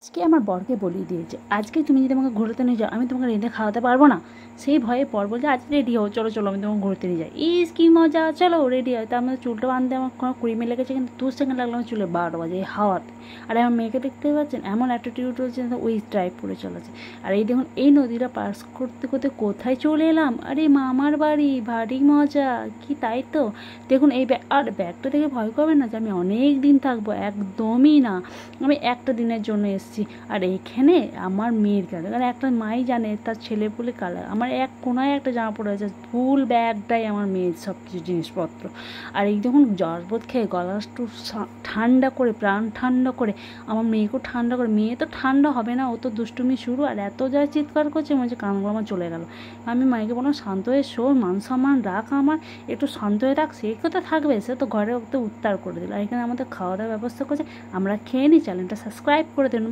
আজকে আমার বরকে বলিয়ে দিয়েছে, আজকে তুমি যদি আমাকে ঘুরতে নিয়ে যাও আমি তোমাকে রেঁধে খাওয়াতে পারবো না। সেই ভয়ে পর বলছে আজ রেডি হও, চলো চলো আমি তোমাকে ঘুরতে নিয়ে যাই। ইস কি মজা, চলো রেডি হয়। তার মধ্যে চুলটা বাঁধতে আমার কোনো 20 মিনিট লেগেছে, কিন্তু 2 সেকেন্ড লাগলো আমার চুলে 12টা বাজে এই হাওয়াতে। আর আমার মেয়েকে দেখতে পাচ্ছেন এমন অ্যাটিটিউড হচ্ছে, ওই ড্রাইভ করে চলেছে। আর এই দেখুন এই নদীটা পাস করতে করতে কোথায় চলে এলাম, আরে মামার বাড়ি, ভারী মজা কি তাই তো। দেখুন এই আর ব্যাগটা দেখে ভয় করবেন না যে আমি অনেক দিন থাকবো, একদমই না। আমি একটা দিনের জন্য এসেছি। আর এইখানে আমার মেয়ের কালার, কারণ একটা মাই জানে তার ছেলে পুলে কালার। আমার এক কোনায় একটা জামা পড়ে আছে, ফুল ব্যাগটাই আমার মেয়ের সব কিছু জিনিসপত্র। আর এই দেখুন জরবত খেয়ে গলা একটু ঠান্ডা করে, প্রাণ ঠান্ডা করে, আমার মেয়েকেও ঠান্ডা করে। মেয়ে তো ঠান্ডা হবে না, ও তো দুষ্টুমি শুরু। আর এত যা চিৎকার করছে মনে হচ্ছে কানগুলো আমার চলে গেল। আমি মাইকে বললাম শান্ত হয়ে শো, মান সম্মান রাখ, আমার একটু শান্ত হয়ে রাখ। সে কোথায় থাকবে, সে তো ঘরে তো উত্তার করে দিল। আর এখানে আমাদের খাওয়া দাওয়ার ব্যবস্থা করছে, আমরা খেয়ে নিই। চ্যানেলটা সাবস্ক্রাইব করে দিন।